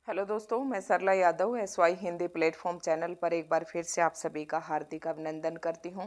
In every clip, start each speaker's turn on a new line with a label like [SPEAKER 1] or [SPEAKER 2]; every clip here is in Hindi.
[SPEAKER 1] हेलो दोस्तों, मैं Sarla Yadav SY Hindi platform channel पर एक बार फिर से आप सभी का हार्दिक अभिनंदन करती हूं।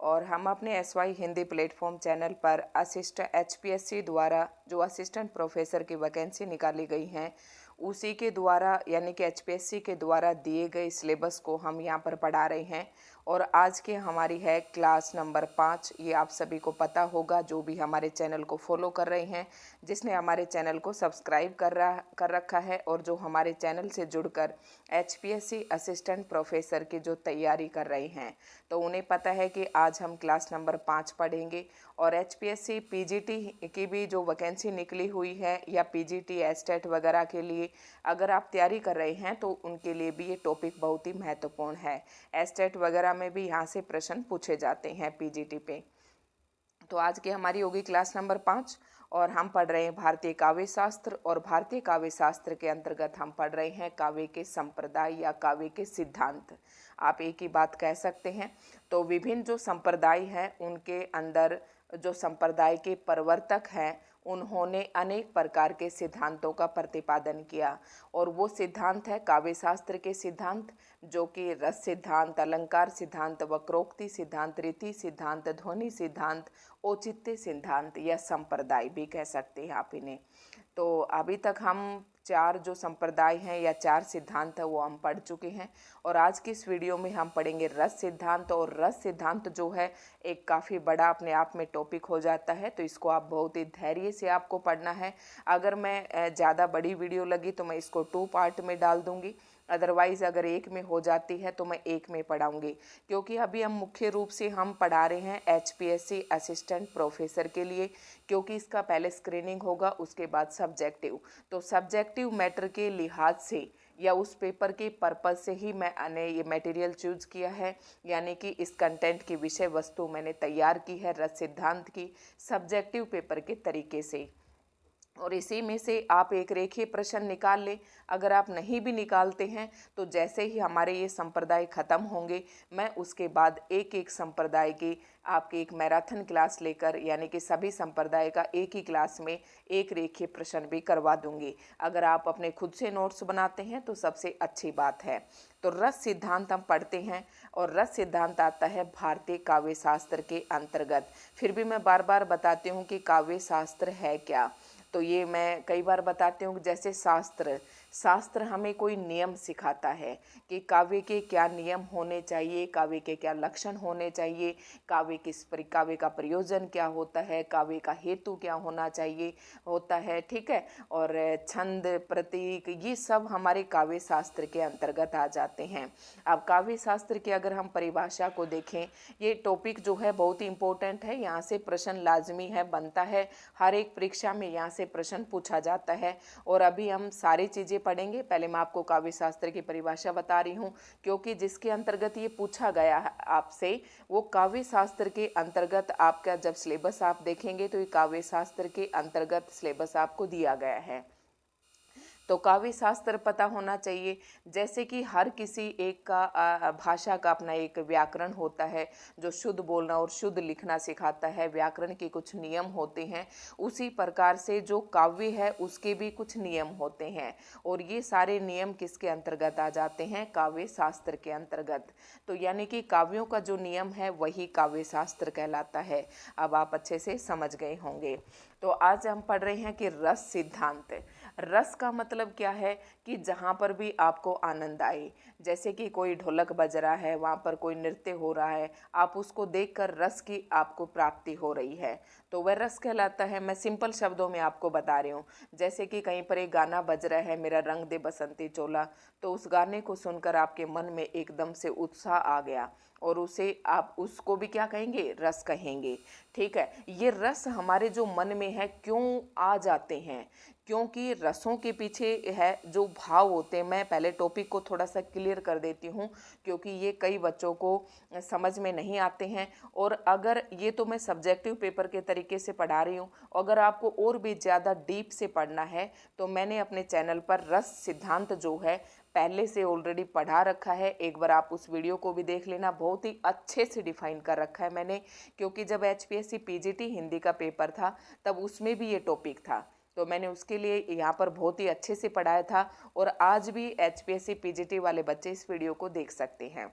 [SPEAKER 1] और हम अपने SY हिंदी प्लेटफॉर्म चैनल पर HPSC द्वारा जो असिस्टेंट प्रोफेसर की वैकेंसी निकाली गई हैं उसी के द्वारा यानी कि HPSC के द्वारा दिए गए सिलेबस को हम यहाँ पर पढ़ा रहे हैं। और आज की हमारी है क्लास नंबर 5। ये आप सभी को पता होगा जो भी हमारे चैनल को फॉलो कर रहे हैं, जिसने हमारे चैनल को सब्सक्राइब कर रखा है और जो हमारे चैनल से जुड़कर HPSC असिस्टेंट प्रोफेसर की जो तैयारी कर रहे हैं, तो उन्हें पता है कि आज हम क्लास नंबर 5 पढ़ेंगे। और HPSC PGT की भी जो वैकेंसी निकली हुई है या PGT एस्टेट वगैरह के लिए अगर आप तैयारी कर रहे हैं तो उनके लिए भी ये टॉपिक बहुत ही महत्वपूर्ण है। एस्टेट वगैरह में भी यहाँ से प्रश्न पूछे जाते हैं PGT पे। तो आज की हमारी होगी क्लास नंबर 5 और हम पढ़ रहे हैं भारतीय काव्य शास्त्र। और भारतीय काव्य शास्त्र के अंतर्गत हम पढ़ रहे हैं काव्य के संप्रदाय या काव्य के सिद्धांत। आप एक ही बात कह सकते हैं। तो विभिन्न जो संप्रदाय हैं उनके अंदर जो संप्रदाय के प्रवर्तक हैं उन्होंने अनेक प्रकार के सिद्धांतों का प्रतिपादन किया। और वो सिद्धांत है काव्य शास्त्र के सिद्धांत, जो कि रस सिद्धांत, अलंकार सिद्धांत, वक्रोक्ति सिद्धांत, रीति सिद्धांत, ध्वनि सिद्धांत, औचित्य सिद्धांत या संप्रदाय भी कह सकते हैं आप इन्हें। तो अभी तक हम 4 जो संप्रदाय हैं या 4 सिद्धांत है वो हम पढ़ चुके हैं। और आज की इस वीडियो में हम पढ़ेंगे रस सिद्धांत। और रस सिद्धांत जो है एक काफ़ी बड़ा अपने आप में टॉपिक हो जाता है, तो इसको आप बहुत ही धैर्य से आपको पढ़ना है। अगर मैं ज़्यादा बड़ी वीडियो लगी तो मैं इसको 2 पार्ट में डाल दूँगी, अदरवाइज़ अगर एक में हो जाती है तो मैं एक में पढ़ाऊँगी। क्योंकि अभी हम मुख्य रूप से हम पढ़ा रहे हैं HPSC असिस्टेंट प्रोफेसर के लिए, क्योंकि इसका पहले स्क्रीनिंग होगा उसके बाद सब्जेक्टिव। तो सब्जेक्टिव मैटर के लिहाज से या उस पेपर के पर्पज़ से ही मैंने ये मटेरियल चूज़ किया है, यानी कि इस कंटेंट की विषय वस्तु मैंने तैयार की है रस सिद्धांत की सब्जेक्टिव पेपर के तरीके से। और इसी में से आप एक रेखीय प्रश्न निकाल लें। अगर आप नहीं भी निकालते हैं तो जैसे ही हमारे ये संप्रदाय ख़त्म होंगे मैं उसके बाद एक एक संप्रदाय की आपकी एक मैराथन क्लास लेकर यानी कि सभी संप्रदाय का एक ही क्लास में एक रेखीय प्रश्न भी करवा दूंगी। अगर आप अपने खुद से नोट्स बनाते हैं तो सबसे अच्छी बात है। तो रस सिद्धांत हम पढ़ते हैं और रस सिद्धांत आता है भारतीय काव्य शास्त्र के अंतर्गत। फिर भी मैं बार बार बताती हूँ कि काव्य शास्त्र है क्या। तो ये मैं कई बार बताती हूँ, जैसे शास्त्र हमें कोई नियम सिखाता है कि काव्य के क्या नियम होने चाहिए, काव्य के क्या लक्षण होने चाहिए, काव्य का प्रयोजन क्या होता है, काव्य का हेतु क्या होना चाहिए होता है, ठीक है। और छंद, प्रतीक, ये सब हमारे काव्य शास्त्र के अंतर्गत आ जाते हैं। अब काव्य शास्त्र की अगर हम परिभाषा को देखें, ये टॉपिक जो है बहुत ही इम्पोर्टेंट है, यहाँ से प्रश्न लाजमी है, बनता है, हर एक परीक्षा में यहाँ से प्रश्न पूछा जाता है। और अभी हम सारी चीज़ें पढ़ेंगे। पहले मैं आपको काव्य शास्त्र की परिभाषा बता रही हूँ, क्योंकि जिसके अंतर्गत ये पूछा गया है आपसे वो काव्य शास्त्र के अंतर्गत आपका जब सिलेबस आप देखेंगे तो ये काव्य शास्त्र के अंतर्गत सिलेबस आपको दिया गया है। तो काव्य शास्त्र पता होना चाहिए। जैसे कि हर किसी एक का भाषा का अपना एक व्याकरण होता है जो शुद्ध बोलना और शुद्ध लिखना सिखाता है, व्याकरण के कुछ नियम होते हैं। उसी प्रकार से जो काव्य है उसके भी कुछ नियम होते हैं और ये सारे नियम किसके अंतर्गत आ जाते हैं, काव्य शास्त्र के अंतर्गत। तो यानी कि काव्यों का जो नियम है वही काव्य शास्त्र कहलाता है। अब आप अच्छे से समझ गए होंगे। तो आज हम पढ़ रहे हैं कि रस सिद्धांत। रस का मतलब क्या है कि जहाँ पर भी आपको आनंद आए, जैसे कि कोई ढोलक बज रहा है, वहाँ पर कोई नृत्य हो रहा है, आप उसको देखकर रस की आपको प्राप्ति हो रही है, तो वह रस कहलाता है। मैं सिंपल शब्दों में आपको बता रही हूँ। जैसे कि कहीं पर एक गाना बज रहा है, मेरा रंग दे बसंती चोला, तो उस गाने को सुनकर आपके मन में एकदम से उत्साह आ गया और उसे आप उसको भी क्या कहेंगे, रस कहेंगे, ठीक है। ये रस हमारे जो मन में है क्यों आ जाते हैं, क्योंकि रसों के पीछे है जो भाव होते हैं। मैं पहले टॉपिक को थोड़ा सा क्लियर कर देती हूँ क्योंकि ये कई बच्चों को समझ में नहीं आते हैं। और अगर ये तो मैं सब्जेक्टिव पेपर के तरीके से पढ़ा रही हूँ, अगर आपको और भी ज़्यादा डीप से पढ़ना है तो मैंने अपने चैनल पर रस सिद्धांत जो है पहले से ऑलरेडी पढ़ा रखा है। एक बार आप उस वीडियो को भी देख लेना, बहुत ही अच्छे से डिफाइन कर रखा है मैंने, क्योंकि जब HPSC PGT हिंदी का पेपर था तब उसमें भी ये टॉपिक था। तो मैंने उसके लिए यहाँ पर बहुत ही अच्छे से पढ़ाया था और आज भी एचपीएससी पीजीटी वाले बच्चे इस वीडियो को देख सकते हैं।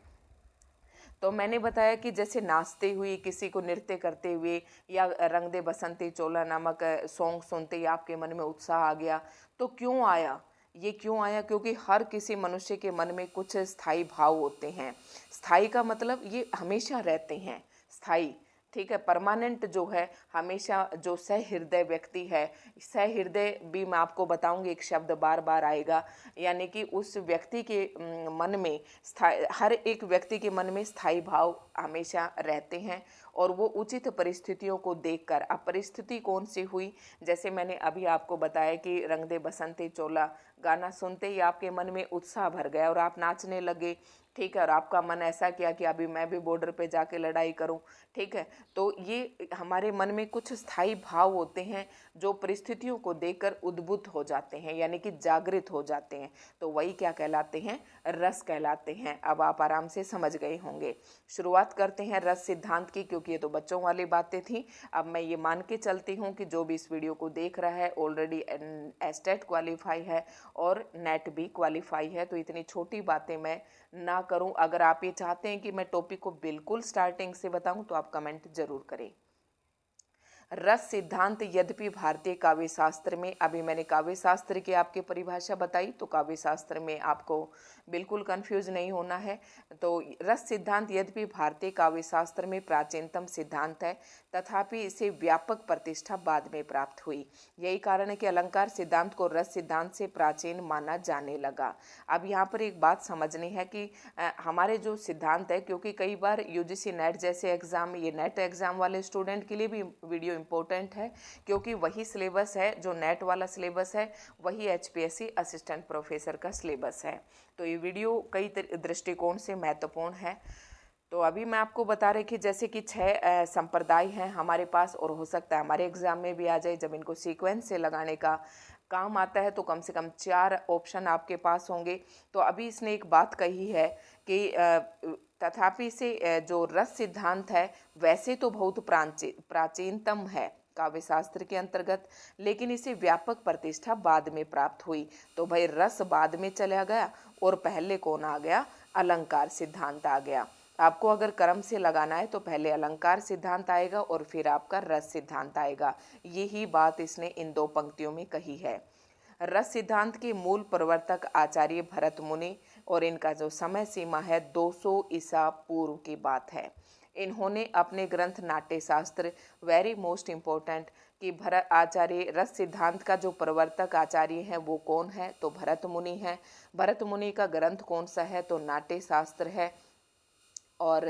[SPEAKER 1] तो मैंने बताया कि जैसे नाचते हुए, किसी को नृत्य करते हुए या रंग दे बसंती चोला नामक सॉन्ग सुनते ही आपके मन में उत्साह आ गया। तो क्यों आया? ये क्यों आया? क्योंकि हर किसी मनुष्य के मन में कुछ स्थायी भाव होते हैं। स्थायी का मतलब ये हमेशा रहते हैं, स्थायी, ठीक है। परमानेंट जो है, हमेशा जो सहृदय व्यक्ति है, सहृदय भी मैं आपको बताऊंगी, एक शब्द बार बार आएगा, यानी कि उस व्यक्ति के मन में हर एक व्यक्ति के मन में स्थायी भाव हमेशा रहते हैं और वो उचित परिस्थितियों को देखकर, अब परिस्थिति कौन सी हुई, जैसे मैंने अभी आपको बताया कि रंग दे बसंती चोला गाना सुनते ही आपके मन में उत्साह भर गया और आप नाचने लगे, ठीक है, और आपका मन ऐसा किया कि अभी मैं भी बॉर्डर पे जाके लड़ाई करूं, ठीक है। तो ये हमारे मन में कुछ स्थायी भाव होते हैं जो परिस्थितियों को देखकर उद्बुद्ध हो जाते हैं, यानी कि जागृत हो जाते हैं। तो वही क्या कहलाते हैं? रस कहलाते हैं। अब आप आराम से समझ गए होंगे। शुरुआत करते हैं रस सिद्धांत की, क्योंकि ये तो बच्चों वाली बातें थी। अब मैं ये मान के चलती हूँ कि जो भी इस वीडियो को देख रहा है ऑलरेडी एस्टेट क्वालिफाई है और नेट भी क्वालिफाई है, तो इतनी छोटी बातें मैं ना करूं। अगर आप ये चाहते हैं कि मैं टॉपिक को बिल्कुल स्टार्टिंग से बताऊं तो आप कमेंट जरूर करें। रस सिद्धांत यद्यपि भारतीय काव्य शास्त्र में, अभी मैंने काव्य शास्त्र की आपकी परिभाषा बताई, तो काव्य शास्त्र में आपको बिल्कुल कंफ्यूज नहीं होना है। तो रस सिद्धांत यद्यपि भारतीय काव्य शास्त्र में प्राचीनतम सिद्धांत है, तथापि इसे व्यापक प्रतिष्ठा बाद में प्राप्त हुई। यही कारण है कि अलंकार सिद्धांत को रस सिद्धांत से प्राचीन माना जाने लगा। अब यहाँ पर एक बात समझनी है कि हमारे जो सिद्धांत है, क्योंकि कई बार यूजीसी नेट जैसे एग्जाम, ये नेट एग्जाम वाले स्टूडेंट के लिए भी वीडियो इम्पोर्टेंट है, क्योंकि वही सिलेबस है जो नेट वाला सिलेबस है, वही एचपीएससी असिस्टेंट प्रोफेसर का सिलेबस है। तो ये वीडियो कई दृष्टिकोण से महत्वपूर्ण है। तो अभी मैं आपको बता रही कि जैसे कि 6 संप्रदाय हैं हमारे पास, और हो सकता है हमारे एग्जाम में भी आ जाए। जब इनको सीक्वेंस से लगाने का काम आता है तो कम से कम 4 ऑप्शन आपके पास होंगे। तो अभी इसने एक बात कही है कि तथापि से जो रस सिद्धांत है वैसे तो बहुत प्राचीनतम है काव्य शास्त्र के अंतर्गत, लेकिन इसे व्यापक प्रतिष्ठा बाद में प्राप्त हुई। तो भाई रस बाद में चला गया और पहले कौन आ गया? अलंकार सिद्धांत आ गया। आपको अगर क्रम से लगाना है तो पहले अलंकार सिद्धांत आएगा और फिर आपका रस सिद्धांत आएगा। यही बात इसने इन 2 पंक्तियों में कही है। रस सिद्धांत के मूल प्रवर्तक आचार्य भरत मुनि, और इनका जो समय सीमा है 200 ईसा पूर्व की बात है। इन्होंने अपने ग्रंथ नाट्य शास्त्र, वेरी मोस्ट इम्पोर्टेंट, कि भरत आचार्य रस सिद्धांत का जो प्रवर्तक आचार्य है वो कौन है? तो भरत मुनि है। भरत मुनि का ग्रंथ कौन सा है? तो नाट्य शास्त्र है। और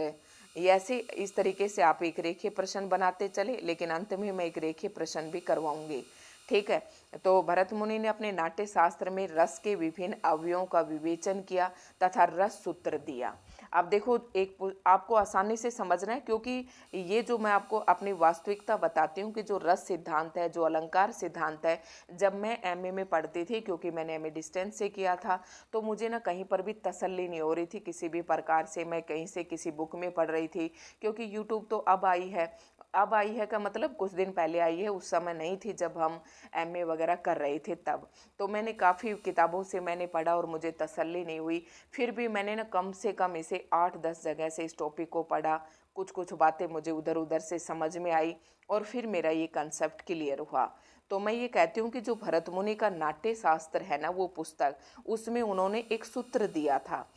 [SPEAKER 1] ऐसे इस तरीके से आप एक रेखीय प्रश्न बनाते चले, लेकिन अंत में मैं एक रेखीय प्रश्न भी करवाऊंगी, ठीक है। तो भरत मुनि ने अपने नाट्य शास्त्र में रस के विभिन्न अवयवों का विवेचन किया तथा रस सूत्र दिया। अब देखो, एक आपको आसानी से समझना है, क्योंकि ये जो मैं आपको अपनी वास्तविकता बताती हूँ कि जो रस सिद्धांत है, जो अलंकार सिद्धांत है, जब मैं एमए में पढ़ती थी, क्योंकि मैंने एमए डिस्टेंस से किया था, तो मुझे ना कहीं पर भी तसल्ली नहीं हो रही थी किसी भी प्रकार से। मैं कहीं से किसी बुक में पढ़ रही थी, क्योंकि यूट्यूब तो अब आई है। अब आई है का मतलब कुछ दिन पहले आई है, उस समय नहीं थी जब हम एमए वगैरह कर रहे थे तब। तो मैंने काफ़ी किताबों से मैंने पढ़ा और मुझे तसल्ली नहीं हुई। फिर भी मैंने ना कम से कम इसे 8-10 जगह से इस टॉपिक को पढ़ा। कुछ कुछ बातें मुझे उधर उधर से समझ में आई और फिर मेरा ये कंसेप्ट क्लियर हुआ। तो मैं ये कहती हूँ कि जो भरत मुनि का नाट्य शास्त्र है ना, वो पुस्तक, उसमें उन्होंने एक सूत्र दिया था।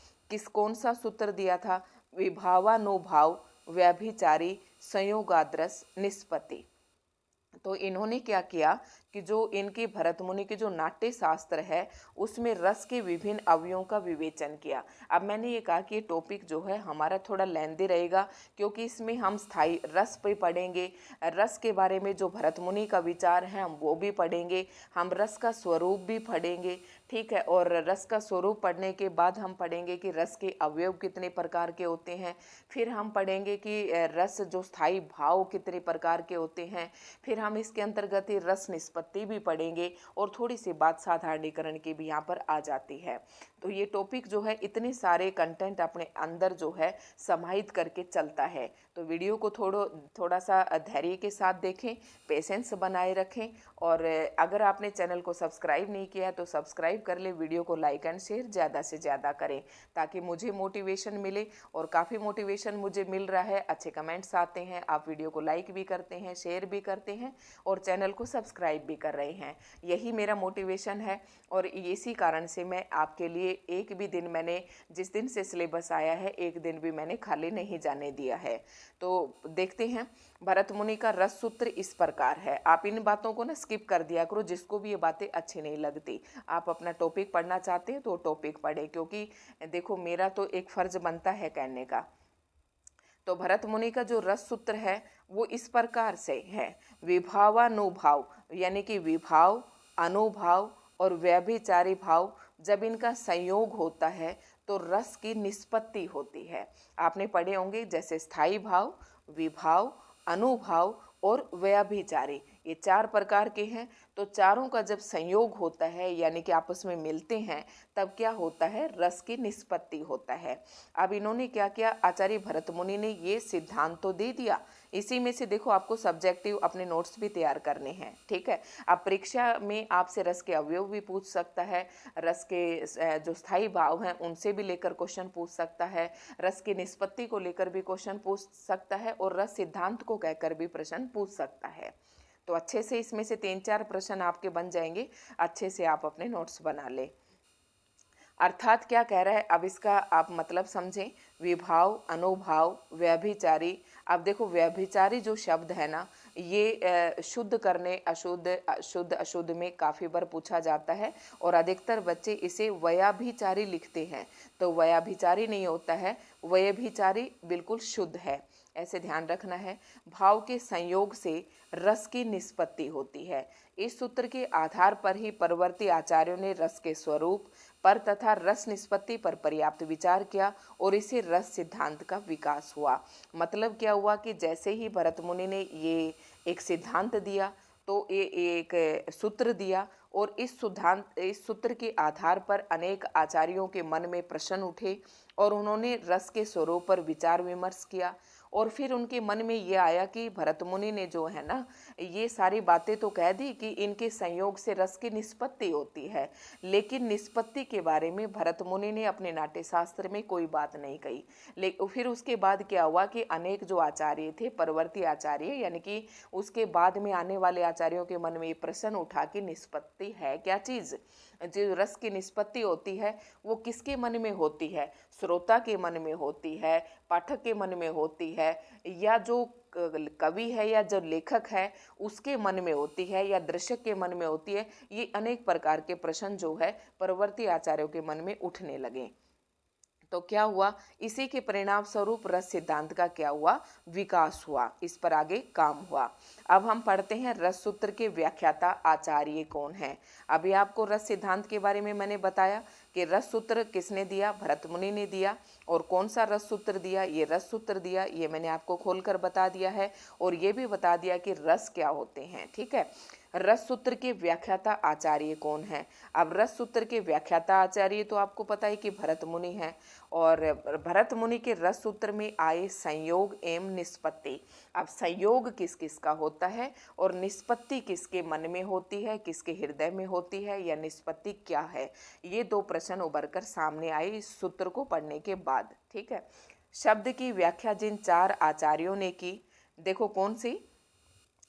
[SPEAKER 1] कौन सा सूत्र दिया था? विभावानुभाव व्यभिचारी संयोगाद्रस निष्पत्ति। तो इन्होंने क्या किया कि जो इनके भरत मुनि के जो नाट्य शास्त्र है उसमें रस के विभिन्न अवयवों का विवेचन किया। अब मैंने ये कहा कि ये टॉपिक जो है हमारा थोड़ा लेंदी रहेगा, क्योंकि इसमें हम स्थायी रस पे पढ़ेंगे, रस के बारे में जो भरत मुनि का विचार है हम वो भी पढ़ेंगे, हम रस का स्वरूप भी पढ़ेंगे, ठीक है। और रस का स्वरूप पढ़ने के बाद हम पढ़ेंगे कि रस के अवयव कितने प्रकार के होते हैं। फिर हम पढ़ेंगे कि रस जो स्थायी भाव कितने प्रकार के होते हैं। फिर हम इसके अंतर्गत ही रस निष्पत्ति निष्पत्ति भी पढ़ेंगे और थोड़ी सी बात साधारणीकरण की भी यहाँ पर आ जाती है। तो ये टॉपिक जो है इतने सारे कंटेंट अपने अंदर जो है समाहित करके चलता है। तो वीडियो को थोड़ा सा धैर्य के साथ देखें, पेशेंस बनाए रखें, और अगर आपने चैनल को सब्सक्राइब नहीं किया है तो सब्सक्राइब कर ले, वीडियो को लाइक एंड शेयर ज़्यादा से ज़्यादा करें ताकि मुझे मोटिवेशन मिले। और काफ़ी मोटिवेशन मुझे मिल रहा है, अच्छे कमेंट्स आते हैं, आप वीडियो को लाइक भी करते हैं, शेयर भी करते हैं और चैनल को सब्सक्राइब भी कर रहे हैं। यही मेरा मोटिवेशन है और इसी कारण से मैं आपके लिए एक भी दिन मैंने, जिस दिन से सिलेबस आया है, एक दिन भी मैंने खाली नहीं जाने दिया है। तो देखते हैं, भरत मुनि का रस सूत्र इस प्रकार है। आप इन बातों को ना स्किप कर दिया करो, जिसको भी ये बातें अच्छी नहीं लगती। आप अपना टॉपिक पढ़ना चाहते हैं तो टॉपिक पढ़े, क्योंकि देखो मेरा तो एक फर्ज बनता है कहने का। तो भरत मुनि का जो रस सूत्र है वो इस प्रकार से है। विभावानुभाव, यानी कि विभाव, अनुभाव और व्यभिचारी भाव जब इनका संयोग होता है तो रस की निष्पत्ति होती है। आपने पढ़े होंगे जैसे स्थायी भाव, विभाव, अनुभाव और व्यभिचारी, ये 4 प्रकार के हैं। तो चारों का जब संयोग होता है यानी कि आपस में मिलते हैं तब क्या होता है, रस की निष्पत्ति होता है। अब इन्होंने क्या किया, आचार्य भरत मुनि ने ये सिद्धांत तो दे दिया। इसी में से देखो आपको सब्जेक्टिव अपने नोट्स भी तैयार करने हैं, ठीक है। अब परीक्षा में आपसे रस के अवयव भी पूछ सकता है, रस के जो स्थायी भाव हैं उनसे भी लेकर क्वेश्चन पूछ सकता है, रस की निष्पत्ति को लेकर भी क्वेश्चन पूछ सकता है और रस सिद्धांत को कहकर भी प्रश्न पूछ सकता है। तो अच्छे से इसमें से 3-4 प्रश्न आपके बन जाएंगे, अच्छे से आप अपने नोट्स बना लें। अर्थात क्या कह रहा है, अब इसका आप मतलब समझें। विभाव, अनुभाव, व्यभिचारी। अब देखो व्यभिचारी जो शब्द है ना, ये शुद्ध करने, अशुद्ध अशुद्ध में काफ़ी बार पूछा जाता है और अधिकतर बच्चे इसे व्यभिचारी लिखते हैं। तो व्यभिचारी नहीं होता है, व्यभिचारी बिल्कुल शुद्ध है, ऐसे ध्यान रखना है। भाव के संयोग से रस की निष्पत्ति होती है। इस सूत्र के आधार पर ही परवर्ती आचार्यों ने रस के स्वरूप पर तथा रस निष्पत्ति पर पर्याप्त विचार किया और इसे रस सिद्धांत का विकास हुआ। मतलब क्या हुआ कि जैसे ही भरत मुनि ने ये एक सिद्धांत दिया तो ये एक सूत्र दिया और इस सूत्र के आधार पर अनेक आचार्यों के मन में प्रश्न उठे और उन्होंने रस के स्वरूप पर विचार विमर्श किया। और फिर उनके मन में ये आया कि भरत मुनि ने जो है ना, ये सारी बातें तो कह दी कि इनके संयोग से रस की निष्पत्ति होती है, लेकिन निष्पत्ति के बारे में भरत मुनि ने अपने नाट्यशास्त्र में कोई बात नहीं कही। लेकिन फिर उसके बाद क्या हुआ कि अनेक जो आचार्य थे, परवर्ती आचार्य, यानी कि उसके बाद में आने वाले आचार्यों के मन में ये प्रश्न उठा कि निष्पत्ति है क्या चीज़। जो रस की निष्पत्ति होती है वो किसके मन में होती है, श्रोता के मन में होती है, पाठक के मन में होती है, या जो कवि है या जो लेखक है उसके मन में होती है, या दर्शक के मन में होती है। ये अनेक प्रकार के प्रश्न जो है परवर्ती आचार्यों के मन में उठने लगे। तो क्या हुआ, इसी के परिणाम स्वरूप रस सिद्धांत का क्या हुआ, विकास हुआ, इस पर आगे काम हुआ। अब हम पढ़ते हैं रस सूत्र के व्याख्याता आचार्य कौन है। अभी आपको रस सिद्धांत के बारे में मैंने बताया कि रस सूत्र किसने दिया, भरत मुनि ने दिया। और कौन सा रस सूत्र दिया, ये रस सूत्र दिया, ये मैंने आपको खोलकर बता दिया है और ये भी बता दिया कि रस क्या होते हैं, ठीक है। रस सूत्र के व्याख्याता आचार्य कौन है। अब रस सूत्र के व्याख्याता आचार्य तो आपको पता है कि भरत मुनि है, और भरत मुनि के रस सूत्र में आए संयोग एवं निष्पत्ति। अब संयोग किस किस का होता है और निष्पत्ति किसके मन में होती है, किसके हृदय में होती है, या निष्पत्ति क्या है, ये 2 प्रश्न उभर कर सामने आए इस सूत्र को पढ़ने के बाद, ठीक है। शब्द की व्याख्या जिन 4 आचार्यों ने की, देखो कौन सी,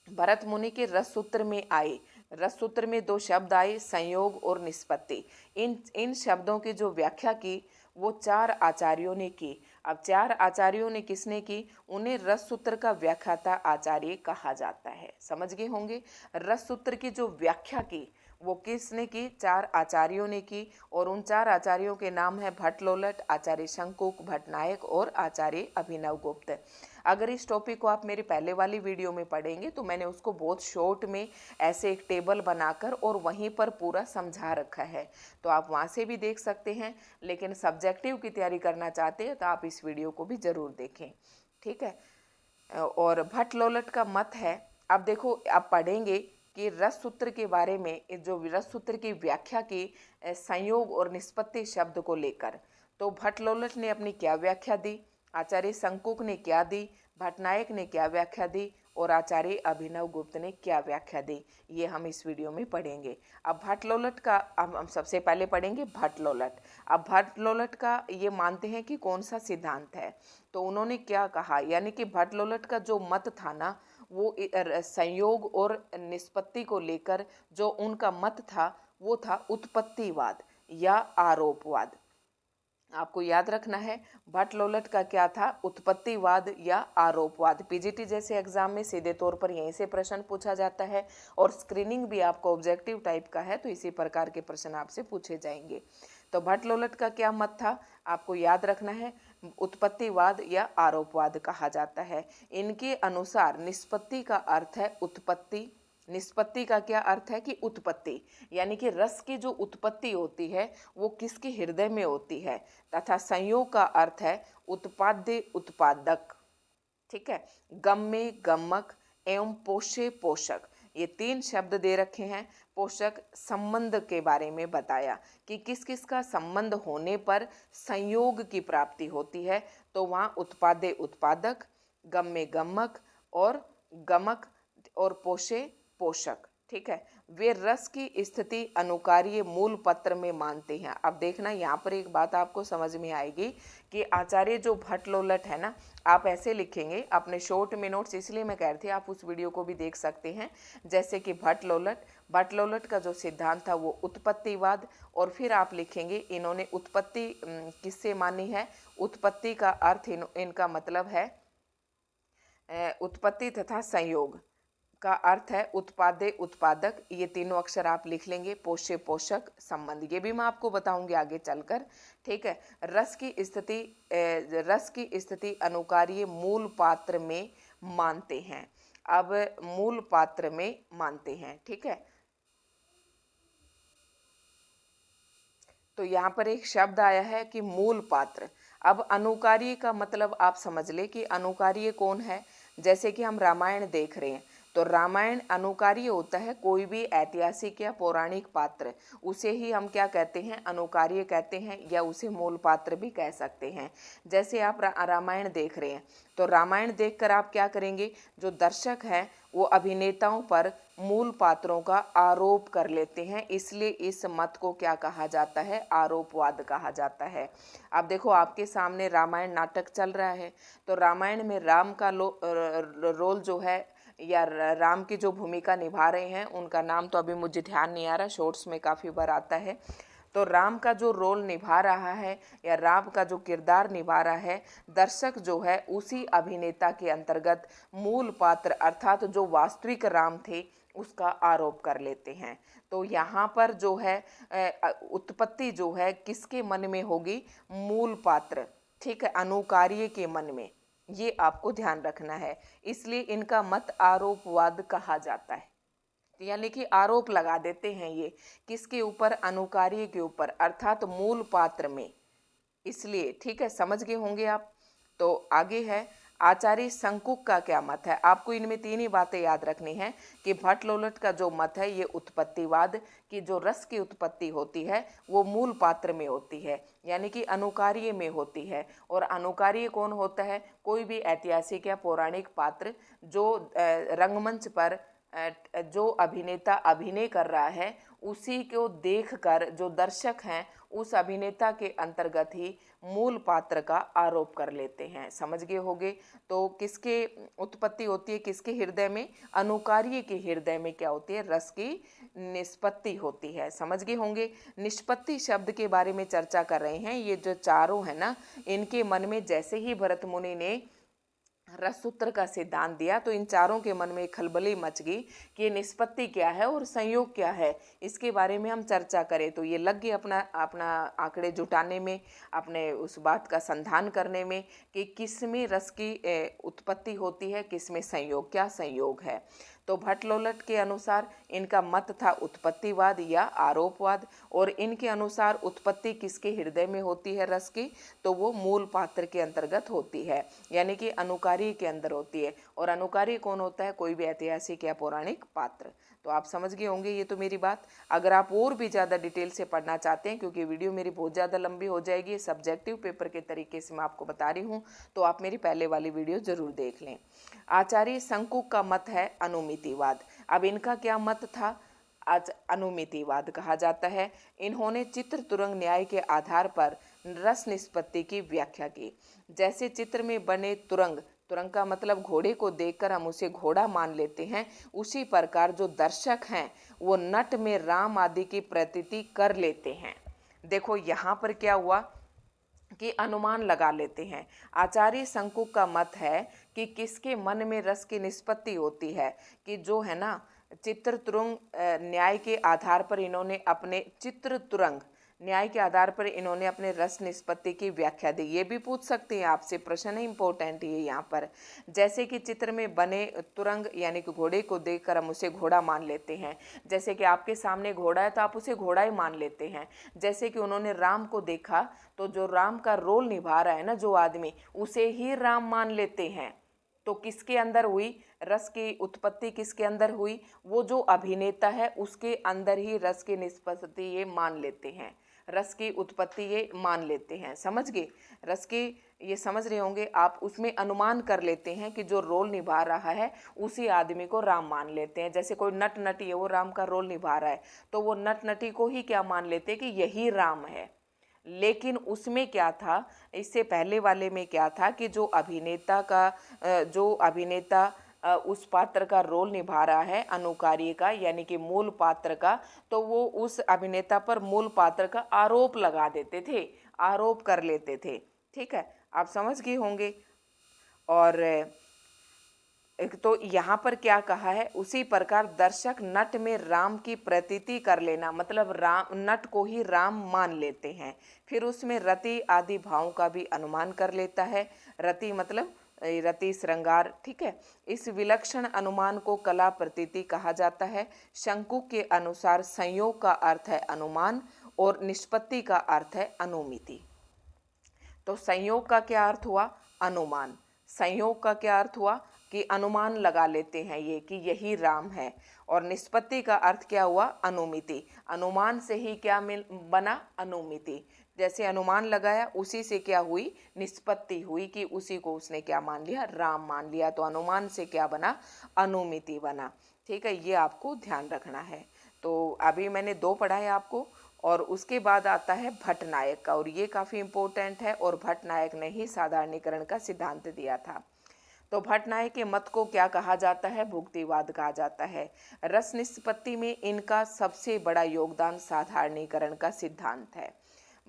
[SPEAKER 1] भरत मुनि के रस सूत्र में आए, रस सूत्र में 2 शब्द आए, संयोग और निष्पत्ति। इन शब्दों की जो व्याख्या की वो 4 आचार्यों ने की। अब 4 आचार्यों ने किसने की, उन्हें रस सूत्र का व्याख्याता आचार्य कहा जाता है। समझ गए होंगे, रस सूत्र की जो व्याख्या की वो किसने की, 4 आचार्यों ने की। और उन 4 आचार्यों के नाम है भट्टलोलट, आचार्य शंकुक भट्टनायक और आचार्य अभिनव गुप्त। अगर इस टॉपिक को आप मेरी पहले वाली वीडियो में पढ़ेंगे तो मैंने उसको बहुत शॉर्ट में ऐसे एक टेबल बनाकर और वहीं पर पूरा समझा रखा है, तो आप वहाँ से भी देख सकते हैं। लेकिन सब्जेक्टिव की तैयारी करना चाहते हैं तो आप इस वीडियो को भी ज़रूर देखें, ठीक है। और भट्टलोलट का मत है, अब देखो आप पढ़ेंगे कि रस सूत्र के बारे में, जो रस सूत्र की व्याख्या की संयोग और निष्पत्ति शब्द को लेकर। तो भट्टलोलट ने अपनी क्या व्याख्या दी, आचार्य शंकुक ने क्या दी, भट्टनायक ने क्या व्याख्या दी और आचार्य अभिनव गुप्त ने क्या व्याख्या दी, ये हम इस वीडियो में पढ़ेंगे। अब भट्टलोलट का, अब हम सबसे पहले पढ़ेंगे भट्टलोलट। अब भट्टलोलट का ये मानते हैं कि कौन सा सिद्धांत है, तो उन्होंने क्या कहा, यानी कि भट्टलोलट का जो मत था ना, वो संयोग और निष्पत्ति को लेकर जो उनका मत था वो था उत्पत्तिवाद या आरोपवाद। आपको याद रखना है भट्टलोलट का क्या था, उत्पत्तिवाद या आरोपवाद। पीजीटी जैसे एग्जाम में सीधे तौर पर यहीं से प्रश्न पूछा जाता है और स्क्रीनिंग भी आपको ऑब्जेक्टिव टाइप का है, तो इसी प्रकार के प्रश्न आपसे पूछे जाएंगे। तो भट्टलोलट का क्या मत था, आपको याद रखना है, उत्पत्तिवाद या आरोपवाद कहा जाता है। इनके अनुसार निष्पत्ति का अर्थ है उत्पत्ति, निष्पत्ति का क्या अर्थ है कि उत्पत्ति, यानी कि रस की जो उत्पत्ति होती है वो किसके हृदय में होती है, तथा संयोग का अर्थ है उत्पाद्य उत्पादक। ठीक है, गम्य गमक एवं पोषे पोषक, ये 3 शब्द दे रखे हैं। पोषक संबंध के बारे में बताया कि किस किस का संबंध होने पर संयोग की प्राप्ति होती है, तो वहाँ उत्पाद्य उत्पादक, गम्य गमक और गमक और पोषे पोषक। ठीक है, वे रस की स्थिति अनुकार्य मूल पत्र में मानते हैं। अब देखना यहाँ पर एक बात आपको समझ में आएगी कि आचार्य जो भट्टलोलट है ना, आप ऐसे लिखेंगे अपने शॉर्ट में नोट्स, इसलिए मैं कह रही थी आप उस वीडियो को भी देख सकते हैं। जैसे कि भट्टलोलट का जो सिद्धांत था वो उत्पत्तिवाद, और फिर आप लिखेंगे इन्होंने उत्पत्ति किससे मानी है, उत्पत्ति का अर्थ इनका मतलब है उत्पत्ति तथा संयोग का अर्थ है उत्पाद्य उत्पादक, ये तीनों अक्षर आप लिख लेंगे। पोष्य पोषक संबंध, ये भी मैं आपको बताऊंगी आगे चलकर। ठीक है, रस की स्थिति अनुकार्य मूल पात्र में मानते हैं। अब मूल पात्र में मानते हैं, ठीक है। तो यहाँ पर एक शब्द आया है कि मूल पात्र। अब अनुकार्य का मतलब आप समझ ले कि अनुकार्य कौन है। जैसे कि हम रामायण देख रहे हैं, तो रामायण अनुकार्य होता है, कोई भी ऐतिहासिक या पौराणिक पात्र, उसे ही हम क्या कहते हैं, अनुकार्य कहते हैं, या उसे मूल पात्र भी कह सकते हैं। जैसे आप रामायण देख रहे हैं, तो रामायण देखकर आप क्या करेंगे, जो दर्शक हैं वो अभिनेताओं पर मूल पात्रों का आरोप कर लेते हैं, इसलिए इस मत को क्या कहा जाता है, आरोपवाद कहा जाता है। अब देखो आपके सामने रामायण नाटक चल रहा है, तो रामायण में राम का रोल जो है, या राम की जो भूमिका निभा रहे हैं, उनका नाम तो अभी मुझे ध्यान नहीं आ रहा, शॉर्ट्स में काफ़ी बार आता है। तो राम का जो रोल निभा रहा है या राम का जो किरदार निभा रहा है, दर्शक जो है उसी अभिनेता के अंतर्गत मूल पात्र अर्थात जो वास्तविक राम थे उसका आरोप कर लेते हैं। तो यहाँ पर जो है उत्पत्ति जो है किसके मन में होगी, मूल पात्र, ठीक है, अनुकार्य के मन में, ये आपको ध्यान रखना है। इसलिए इनका मत आरोपवाद कहा जाता है, यानी कि आरोप लगा देते हैं ये किसके ऊपर, अनुकार्य के ऊपर अर्थात मूल पात्र में। इसलिए ठीक है, समझ गए होंगे आप। तो आगे है आचार्य शंकुक का क्या मत है। आपको इनमें 3 ही बातें याद रखनी है कि भट्टलोलट का जो मत है ये उत्पत्तिवाद की जो रस की उत्पत्ति होती है वो मूल पात्र में होती है, यानी कि अनुकार्य में होती है। और अनुकार्य कौन होता है, कोई भी ऐतिहासिक या पौराणिक पात्र जो रंगमंच पर जो अभिनेता अभिनय कर रहा है उसी को देखकर जो दर्शक हैं उस अभिनेता के अंतर्गत ही मूल पात्र का आरोप कर लेते हैं। समझ गए होंगे। तो किसके उत्पत्ति होती है, किसके हृदय में, अनुकार्य के हृदय में क्या होती है, रस की निष्पत्ति होती है। समझ गए होंगे। निष्पत्ति शब्द के बारे में चर्चा कर रहे हैं। ये जो चारों है ना, इनके मन में जैसे ही भरत मुनि ने रस सूत्र का सिद्धांत दिया तो इन चारों के मन में खलबली मच गई कि निष्पत्ति क्या है और संयोग क्या है, इसके बारे में हम चर्चा करें। तो ये लग गए अपना अपना आंकड़े जुटाने में, अपने उस बात का संधान करने में कि किस में रस की उत्पत्ति होती है, किस में संयोग, क्या संयोग है। तो भट्टलोलट के अनुसार इनका मत था उत्पत्तिवाद या आरोपवाद, और इनके अनुसार उत्पत्ति किसके हृदय में होती है रस की, तो वो मूल पात्र के अंतर्गत होती है, यानी कि अनुकार्य के अंदर होती है। और अनुकार्य कौन होता है, कोई भी ऐतिहासिक या पौराणिक पात्र। तो आप समझ गए होंगे ये तो मेरी बात। अगर आप और भी ज़्यादा डिटेल से पढ़ना चाहते हैं, क्योंकि वीडियो मेरी बहुत ज़्यादा लंबी हो जाएगी, सब्जेक्टिव पेपर के तरीके से मैं आपको बता रही हूँ, तो आप मेरी पहले वाली वीडियो ज़रूर देख लें। आचार्य शंकु का मत है अनुमितिवाद। अब इनका क्या मत था? आज अनुमितिवाद कहा जाता है। इन्होंने चित्र तुरंग न्याय के आधार पर रस निष्पत्ति की व्याख्या की। जैसे चित्र में बने तुरंग, तुरंग का मतलब घोड़े को देखकर हम उसे घोड़ा मान लेते हैं, उसी प्रकार जो दर्शक हैं वो नट में राम आदि की प्रतीति कर लेते हैं। देखो यहाँ पर क्या हुआ कि अनुमान लगा लेते हैं। आचार्य शंकु का मत है कि किसके मन में रस की निष्पत्ति होती है, कि जो है ना चित्र तुरंग न्याय के आधार पर इन्होंने अपने चित्र तुरंग न्याय के आधार पर इन्होंने अपने रस निष्पत्ति की व्याख्या दी। ये भी पूछ सकते हैं आपसे, प्रश्न है इंपॉर्टेंट ये यहाँ पर। जैसे कि चित्र में बने तुरंग यानी कि घोड़े को देखकर हम उसे घोड़ा मान लेते हैं। जैसे कि आपके सामने घोड़ा है तो आप उसे घोड़ा ही मान लेते हैं। जैसे कि उन्होंने राम को देखा तो जो राम का रोल निभा रहा है ना जो आदमी, उसे ही राम मान लेते हैं। तो किसके अंदर हुई रस की उत्पत्ति? किसके अंदर हुई? वो जो अभिनेता है उसके अंदर ही रस की निष्पत्ति ये मान लेते हैं, रस की उत्पत्ति ये मान लेते हैं। समझ गए? रस की ये समझ रहे होंगे आप, उसमें अनुमान कर लेते हैं कि जो रोल निभा रहा है उसी आदमी को राम मान लेते हैं। जैसे कोई नट नटी है, वो राम का रोल निभा रहा है, तो वो नट नटी को ही क्या मान लेते हैं कि यही राम है। लेकिन उसमें क्या था, इससे पहले वाले में क्या था कि जो अभिनेता उस पात्र का रोल निभा रहा है, अनुकार्य का यानी कि मूल पात्र का, तो वो उस अभिनेता पर मूल पात्र का आरोप लगा देते थे, आरोप कर लेते थे। ठीक है, आप समझ गए होंगे। और एक तो यहाँ पर क्या कहा है, उसी प्रकार दर्शक नट में राम की प्रतीति कर लेना, मतलब राम नट को ही राम मान लेते हैं। फिर उसमें रति आदि भावों का भी अनुमान कर लेता है। रति मतलब रति श्रृंगार। ठीक है, इस विलक्षण अनुमान को कला प्रतीति कहा जाता है। शंकु के अनुसार संयोग का अर्थ है अनुमान और निष्पत्ति का अर्थ है अनुमिति। तो संयोग का क्या अर्थ हुआ? अनुमान। संयोग का क्या अर्थ हुआ? कि अनुमान लगा लेते हैं ये कि यही राम है। और निष्पत्ति का अर्थ क्या हुआ? अनुमिति। अनुमान से ही क्या बना? अनुमिति। जैसे अनुमान लगाया उसी से क्या हुई? निष्पत्ति हुई, कि उसी को उसने क्या मान लिया? राम मान लिया। तो अनुमान से क्या बना? अनुमिति बना। ठीक है, ये आपको ध्यान रखना है। तो अभी मैंने दो पढ़ाए आपको, और उसके बाद आता है भट्टनायक का, और ये काफ़ी इम्पोर्टेंट है। और भट्टनायक ने ही साधारणीकरण का सिद्धांत दिया था। तो भट्टनायक के मत को क्या कहा जाता है? भुक्तिवाद कहा जाता है। रस निष्पत्ति में इनका सबसे बड़ा योगदान साधारणीकरण का सिद्धांत है।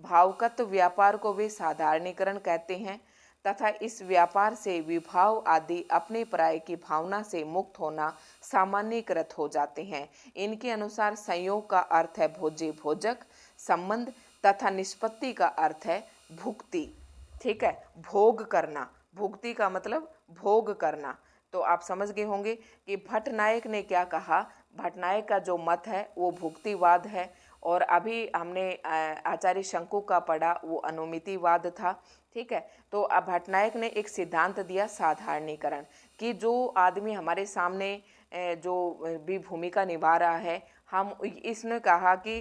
[SPEAKER 1] भावगत व्यापार को वे साधारणीकरण कहते हैं तथा इस व्यापार से विभाव आदि अपने पराये की भावना से मुक्त होना सामान्यीकृत हो जाते हैं। इनके अनुसार संयोग का अर्थ है भोज्य भोजक संबंध तथा निष्पत्ति का अर्थ है भुक्ति। ठीक है, भोग करना। भुक्ति का मतलब भोग करना। तो आप समझ गए होंगे कि भट्टनायक ने क्या कहा। भट्टनायक का जो मत है वो भुक्तिवाद है, और अभी हमने आचार्य शंकु का पढ़ा वो अनुमितिवाद था। ठीक है, तो अब भट्टनायक ने एक सिद्धांत दिया साधारणीकरण, कि जो आदमी हमारे सामने जो भी भूमिका निभा रहा है, हम इसने कहा कि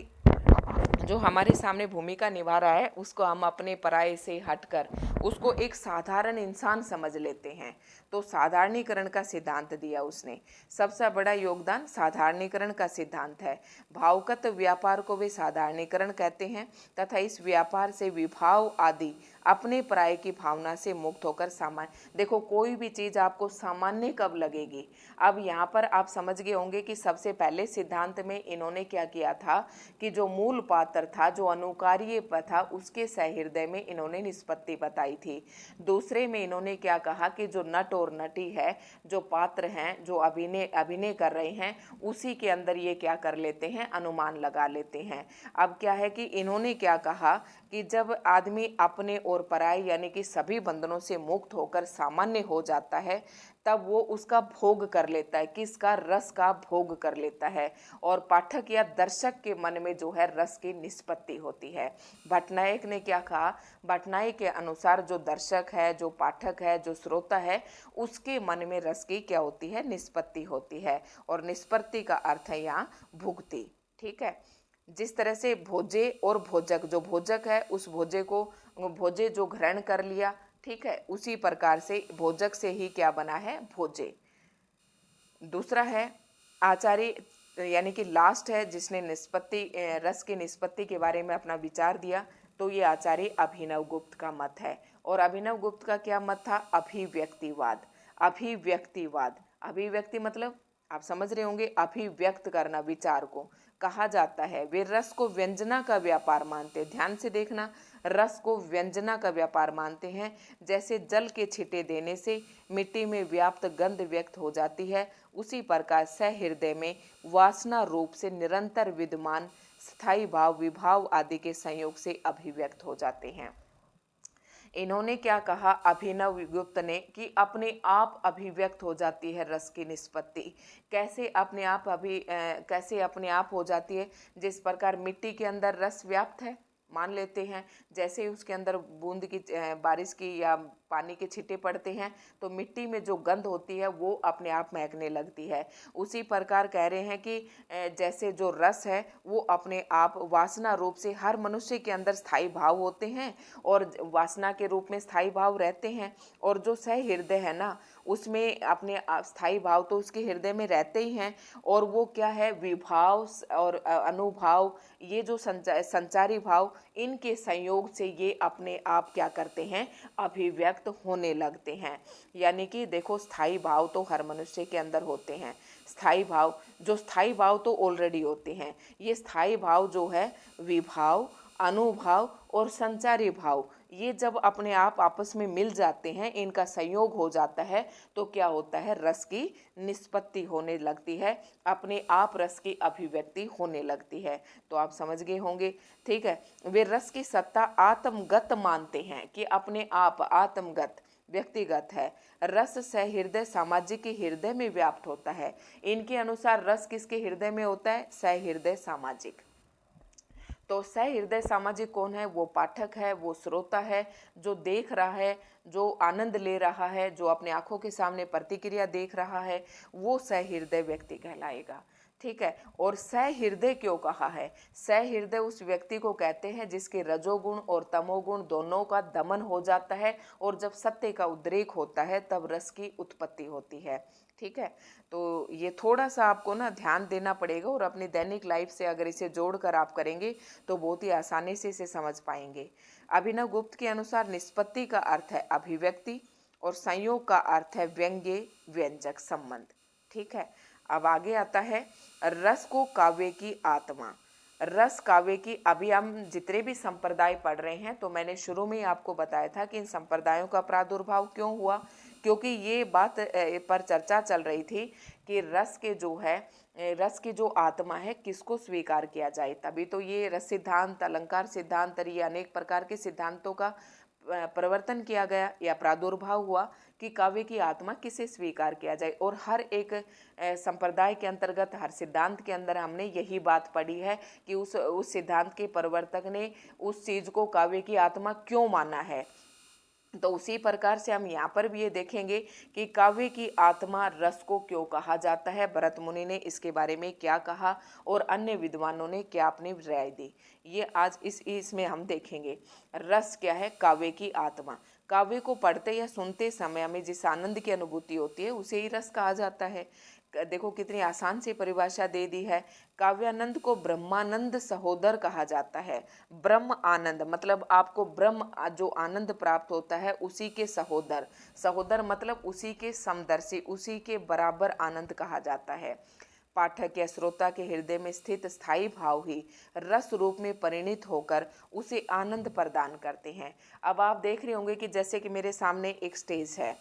[SPEAKER 1] जो हमारे सामने भूमिका निभा रहा है उसको हम अपने पराये से हटकर उसको एक साधारण इंसान समझ लेते हैं। तो साधारणीकरण का सिद्धांत दिया उसने। सबसे बड़ा योगदान साधारणीकरण का सिद्धांत है। भावगत व्यापार को वे साधारणीकरण कहते हैं तथा इस व्यापार से विभाव आदि अपने पराये की भावना से मुक्त होकर सामान्य। देखो, कोई भी चीज़ आपको सामान्य कब लगेगी? अब यहाँ पर आप समझ गए होंगे कि सबसे पहले सिद्धांत में इन्होंने क्या किया था कि जो मूल पात्र था, जो अनुकार्य था, उसके सहृदय में इन्होंने निष्पत्ति बताई थी। दूसरे में इन्होंने क्या कहा कि जो नट और नटी है, जो पात्र हैं, जो अभिनय कर रहे हैं, उसी के अंदर ये क्या कर लेते हैं? अनुमान लगा लेते हैं। अब क्या है कि इन्होंने क्या कहा कि जब आदमी अपने और पराये यानी कि सभी बंधनों से मुक्त होकर सामान्य हो जाता है, तब वो उसका भोग कर लेता है, किसका, रस का भोग कर लेता है, और पाठक या दर्शक के मन में जो है रस की निष्पत्ति होती है। भट्टनायक ने क्या कहा, भट्टनायक के अनुसार जो दर्शक है, जो पाठक है, जो श्रोता है, उसके मन में रस की क्या होती है, निष्पत्ति होती है। और निष्पत्ति का अर्थ है यहाँ भुक्ति। ठीक है। जिस तरह से भोजे और भोजक, जो भोजक है उस भोजे को, भोजे जो ग्रहण कर लिया, ठीक है, उसी प्रकार से भोजक से ही क्या बना है, भोजे। दूसरा है आचार्य, यानी कि लास्ट है जिसने निष्पत्ति, रस की निष्पत्ति के बारे में अपना विचार दिया, तो ये आचार्य अभिनव गुप्त का मत है। और अभिनव गुप्त का क्या मत था, अभिव्यक्तिवाद। अभिव्यक्तिवाद, अभिव्यक्ति मतलब आप समझ रहे होंगे, अभिव्यक्त करना विचार को कहा जाता है। वे रस को व्यंजना का व्यापार मानते हैं, ध्यान से देखना, रस को व्यंजना का व्यापार मानते हैं। जैसे जल के छिटे देने से मिट्टी में व्याप्त गंध व्यक्त हो जाती है, उसी प्रकार सहृदय में वासना रूप से निरंतर विद्यमान स्थायी भाव, विभाव आदि के संयोग से अभिव्यक्त हो जाते हैं। इन्होंने क्या कहा, अभिनव गुप्त ने, कि अपने आप अभिव्यक्त हो जाती है रस की निष्पत्ति। कैसे अपने आप कैसे अपने आप हो जाती है, जिस प्रकार मिट्टी के अंदर रस व्याप्त है, मान लेते हैं, जैसे ही उसके अंदर बूंद की, बारिश की या पानी के छींटे पड़ते हैं, तो मिट्टी में जो गंध होती है वो अपने आप महकने लगती है। उसी प्रकार कह रहे हैं कि जैसे जो रस है वो अपने आप वासना रूप से हर मनुष्य के अंदर स्थायी भाव होते हैं, और वासना के रूप में स्थायी भाव रहते हैं। और जो सहृदय है ना, उसमें अपने स्थायी भाव तो उसके हृदय में रहते ही हैं, और वो क्या है, विभाव और अनुभाव, ये जो संचारी भाव, इनके संयोग से ये अपने आप क्या करते हैं, अभिव्यक्त होने लगते हैं। यानी कि देखो, स्थायी भाव तो हर मनुष्य के अंदर होते हैं। स्थायी भाव, जो स्थायी भाव तो ऑलरेडी होते हैं, ये स्थायी भाव जो है, विभाव, अनुभाव और संचारी भाव, ये जब अपने आप आपस में मिल जाते हैं, इनका संयोग हो जाता है, तो क्या होता है, रस की निष्पत्ति होने लगती है, अपने आप रस की अभिव्यक्ति होने लगती है। तो आप समझ गए होंगे। ठीक है। वे रस की सत्ता आत्मगत मानते हैं, कि अपने आप आत्मगत, व्यक्तिगत है। रस सहृदय सामाजिक के हृदय में व्याप्त होता है। इनके अनुसार रस किसके हृदय में होता है, सहृदय सामाजिक। तो सहृदय सामाजिक कौन है, वो पाठक है, वो श्रोता है, जो देख रहा है, जो आनंद ले रहा है, जो अपने आंखों के सामने प्रतिक्रिया देख रहा है, वो सहृदय व्यक्ति कहलाएगा। ठीक है। और सहृदय क्यों कहा है, सहृदय उस व्यक्ति को कहते हैं जिसके रजोगुण और तमोगुण दोनों का दमन हो जाता है, और जब सत्य का उद्रेक होता है तब रस की उत्पत्ति होती है। ठीक है। तो ये थोड़ा सा आपको ना ध्यान देना पड़ेगा, और अपनी दैनिक लाइफ से अगर इसे जोड़कर आप करेंगे तो बहुत ही आसानी से इसे समझ पाएंगे। अभिनव गुप्त के अनुसार निष्पत्ति का अर्थ है अभिव्यक्ति, और संयोग का अर्थ है व्यंग्य व्यंजक संबंध। ठीक है। अब आगे आता है रस को काव्य की आत्मा। रस काव्य की, अभी हम जितने भी संप्रदाय पढ़ रहे हैं, तो मैंने शुरू में ही आपको बताया था कि इन संप्रदायों का प्रादुर्भाव क्यों हुआ, क्योंकि ये बात पर चर्चा चल रही थी कि रस के जो है, रस की जो आत्मा है, किसको स्वीकार किया जाए। तभी तो ये रस सिद्धांत, अलंकार सिद्धांत, ये अनेक प्रकार के सिद्धांतों का प्रवर्तन किया गया या प्रादुर्भाव हुआ कि काव्य की आत्मा किसे स्वीकार किया जाए। और हर एक संप्रदाय के अंतर्गत, हर सिद्धांत के अंदर हमने यही बात पढ़ी है कि उस सिद्धांत के प्रवर्तक ने उस चीज को काव्य की आत्मा क्यों माना है। तो उसी प्रकार से हम यहाँ पर भी ये देखेंगे कि काव्य की आत्मा रस को क्यों कहा जाता है, भरत मुनि ने इसके बारे में क्या कहा, और अन्य विद्वानों ने क्या अपनी राय दी, ये आज इसमें हम देखेंगे। रस क्या है, काव्य की आत्मा। काव्य को पढ़ते या सुनते समय हमें जिस आनंद की अनुभूति होती है, उसे ही रस कहा जाता है। देखो कितनी आसान सी परिभाषा दे दी है। काव्यानंद को ब्रह्मानंद सहोदर कहा जाता है। ब्रह्म आनंद मतलब आपको ब्रह्म जो आनंद प्राप्त होता है, उसी के सहोदर, सहोदर मतलब उसी के समदर्शी, उसी के बराबर आनंद कहा जाता है। पाठक या श्रोता के हृदय में स्थित स्थायी भाव ही रस रूप में परिणित होकर उसे आनंद प्रदान करते हैं। अब आप देख रहे होंगे कि जैसे कि मेरे सामने एक स्टेज है,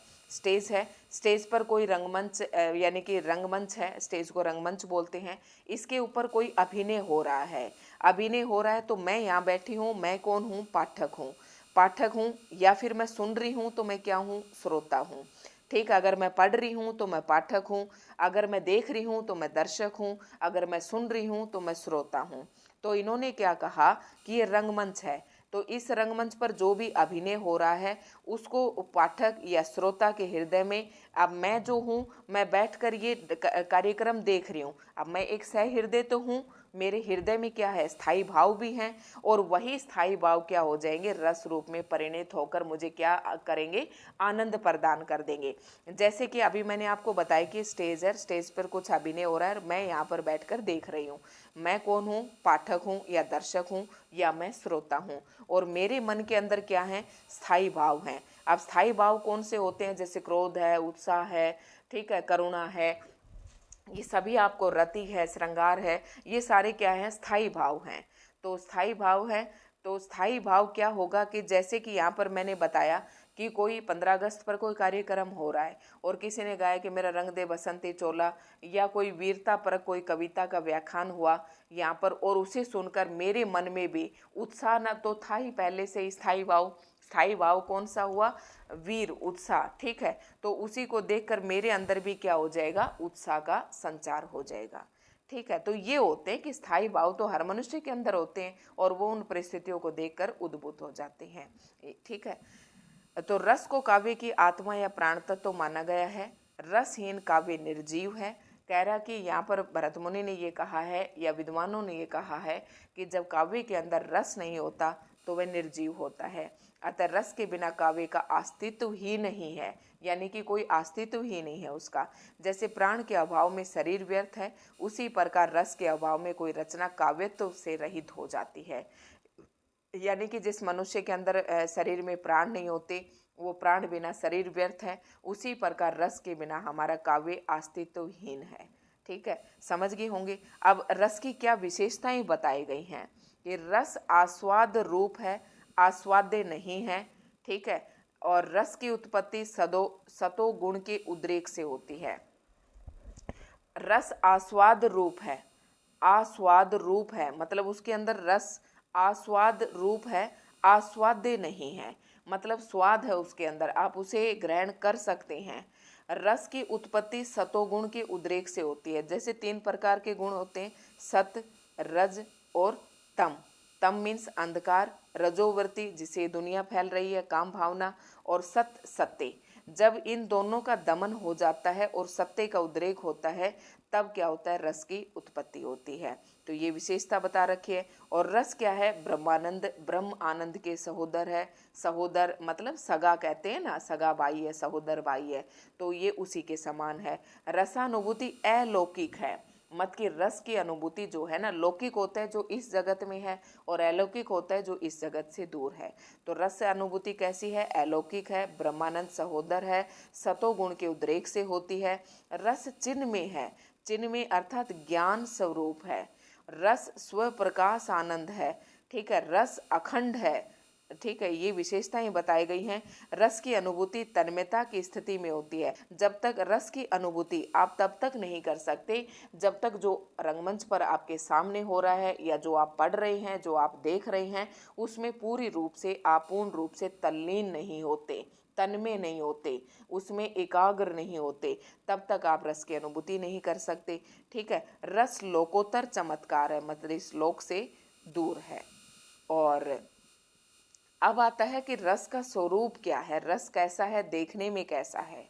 [SPEAKER 1] स्टेज पर कोई रंगमंच, यानी कि रंगमंच है, स्टेज को रंगमंच बोलते हैं। इसके ऊपर कोई अभिनय हो रहा है, अभिनय हो रहा है, तो मैं यहाँ बैठी हूँ, मैं कौन हूँ, पाठक हूँ, या फिर मैं सुन रही हूँ, तो मैं क्या हूँ, श्रोता हूँ। ठीक, अगर मैं पढ़ रही हूँ तो मैं पाठक हूँ, अगर मैं देख रही हूँ तो मैं दर्शक हूँ, अगर मैं सुन रही हूँ तो मैं श्रोता हूँ। तो इन्होंने क्या कहा कि ये रंगमंच है, तो इस रंगमंच पर जो भी अभिनय हो रहा है उसको पाठक या श्रोता के हृदय में, अब मैं जो हूँ मैं बैठकर ये कार्यक्रम देख रही हूँ, अब मैं एक सहृदय तो हूँ, मेरे हृदय में क्या है, स्थायी भाव भी हैं, और वही स्थायी भाव क्या हो जाएंगे, रस रूप में परिणत होकर मुझे क्या करेंगे, आनंद प्रदान कर देंगे। जैसे कि अभी मैंने आपको बताया कि स्टेज है, स्टेज पर कुछ अभिनय हो रहा है और मैं यहाँ पर बैठकर देख रही हूँ। मैं कौन हूँ, पाठक हूँ या दर्शक हूँ या मैं श्रोता हूँ, और मेरे मन के अंदर क्या है, स्थायी भाव हैं। अब स्थायी भाव कौन से होते हैं, जैसे क्रोध है, उत्साह है, ठीक है, करुणा है, ये सभी आपको, रति है, श्रृंगार है, ये सारे क्या हैं, स्थायी भाव हैं। तो स्थायी भाव है, तो स्थायी भाव क्या होगा कि जैसे कि यहाँ पर मैंने बताया कि कोई 15 अगस्त पर कोई कार्यक्रम हो रहा है और किसी ने गाया कि मेरा रंग दे बसंती चोला, या कोई वीरता पर कोई कविता का व्याख्यान हुआ यहाँ पर, और उसे सुनकर मेरे मन में भी उत्साह न तो था ही पहले से ही, स्थायी भाव, स्थायी भाव कौन सा हुआ, वीर, उत्साह, ठीक है, तो उसी को देखकर मेरे अंदर भी क्या हो जाएगा, उत्साह का संचार हो जाएगा। ठीक है, तो ये होते हैं कि स्थायी भाव तो हर मनुष्य के अंदर होते हैं और वो उन परिस्थितियों को देखकर उद्भूत हो जाते हैं। ठीक है, तो रस को काव्य की आत्मा या प्राण तत्व तो माना गया है। रसहीन काव्य निर्जीव है। कह रहा कि यहाँ पर भरत मुनि ने ये कहा है या विद्वानों ने ये कहा है कि जब काव्य के अंदर रस नहीं होता तो वह निर्जीव होता है। अतः रस के बिना काव्य का अस्तित्व ही नहीं है, यानी कि कोई अस्तित्व ही नहीं है उसका। जैसे प्राण के अभाव में शरीर व्यर्थ है, उसी प्रकार रस के अभाव में कोई रचना काव्यत्व से रहित हो जाती है। यानी कि जिस मनुष्य के अंदर शरीर में प्राण नहीं होते, वो प्राण बिना शरीर व्यर्थ है, उसी प्रकार रस के बिना हमारा काव्य अस्तित्वहीन है। ठीक है, समझ गए होंगे। अब रस की क्या विशेषताएं बताई गई हैं कि रस आस्वाद रूप है, आस्वाद्य नहीं है। ठीक है, और रस की उत्पत्ति सतो गुण के उद्रेक से होती है। रस आस्वाद रूप है, आस्वाद रूप है मतलब उसके अंदर रस आस्वाद रूप है, आस्वाद्य नहीं है, मतलब स्वाद है उसके अंदर, आप उसे ग्रहण कर सकते हैं। रस की उत्पत्ति सतोगुण के उद्रेक से होती है। जैसे 3 प्रकार के गुण होते हैं, सत, रज और तम। तम मीन्स अंधकार, रजोवर्ती जिसे दुनिया फैल रही है, काम भावना, और सत, सत्य। जब इन दोनों का दमन हो जाता है और सत्य का उद्रेक होता है, तब क्या होता है, रस की उत्पत्ति होती है। तो ये विशेषता बता रखी है। और रस क्या है, ब्रह्मानंद, ब्रह्म आनंद के सहोदर है। सहोदर मतलब सगा कहते हैं ना, सगा भाई है, सहोदर भाई है, तो ये उसी के समान है। रसानुभूति अलौकिक है, मत की रस की अनुभूति जो है ना, लौकिक होता है जो इस जगत में है, और अलौकिक होता है जो इस जगत से दूर है। तो रस से अनुभूति कैसी है, अलौकिक है, ब्रह्मानंद सहोदर है, सतोगुण के उद्रेक से होती है। रस चिन्ह में है, चिन्ह में अर्थात ज्ञान स्वरूप है। रस स्व प्रकाश आनंद है। ठीक है, रस अखंड है। ठीक है, ये विशेषताएं बताई गई हैं। रस की अनुभूति तन्मयता की स्थिति में होती है। जब तक रस की अनुभूति आप तब तक नहीं कर सकते जब तक जो रंगमंच पर आपके सामने हो रहा है या जो आप पढ़ रहे हैं, जो आप देख रहे हैं, उसमें पूरी रूप से आप पूर्ण रूप से तल्लीन नहीं होते, तन्मय नहीं होते, उसमें एकाग्र नहीं होते, तब तक आप रस की अनुभूति नहीं कर सकते। ठीक है, रस लोकोत्तर चमत्कार है, मतलब इस लोक से दूर है। और अब आता है कि रस का स्वरूप क्या है, रस कैसा है, देखने में कैसा है।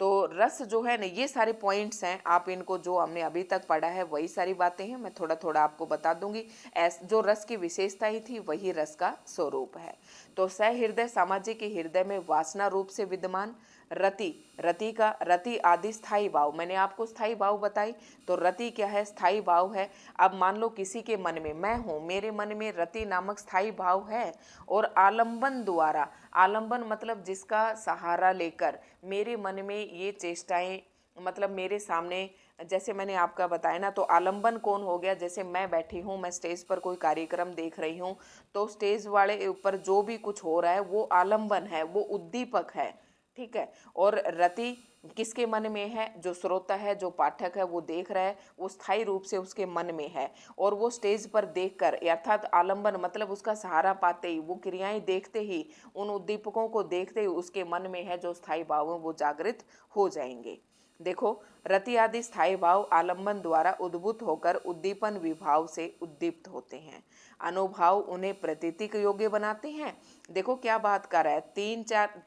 [SPEAKER 1] तो रस जो है ना, ये सारे पॉइंट्स हैं, आप इनको जो हमने अभी तक पढ़ा है वही सारी बातें हैं, मैं थोड़ा थोड़ा आपको बता दूंगी। जो रस की विशेषता ही थी वही रस का स्वरूप है। तो सहृदय सामाजिक के हृदय में वासना रूप से विद्यमान। रति, रति आदि स्थायी भाव, मैंने आपको स्थायी भाव बताई, तो रति क्या है, स्थायी भाव है। अब मान लो किसी के मन में, मैं हूँ, मेरे मन में रति नामक स्थायी भाव है, और आलंबन द्वारा, आलंबन मतलब जिसका सहारा लेकर मेरे मन में ये चेष्टाएं, मतलब मेरे सामने, जैसे मैंने आपका बताया ना, तो आलंबन कौन हो गया, जैसे मैं बैठी हूँ, मैं स्टेज पर कोई कार्यक्रम देख रही हूँ, तो स्टेज वाले ऊपर जो भी कुछ हो रहा है वो आलंबन है, वो उद्दीपक है। ठीक है। और रति किसके मन में है? जो श्रोता है, जो पाठक है, वो देख रहा है, वो स्थायी रूप से उसके मन में है। और वो स्टेज पर देखकर, अर्थात आलंबन मतलब उसका सहारा पाते ही, वो क्रियाएं देखते ही, उन उद्दीपकों को देखते ही उसके मन में है जो स्थायी भाव वो जागृत हो जाएंगे। देखो, रति आदि स्थायी भाव आलंबन द्वारा उद्भूत होकर उद्दीपन विभाव से उद्दीप्त होते हैं। अनुभाव उन्हें प्रतीतिक योग्य बनाते हैं। देखो क्या बात कर रहा है,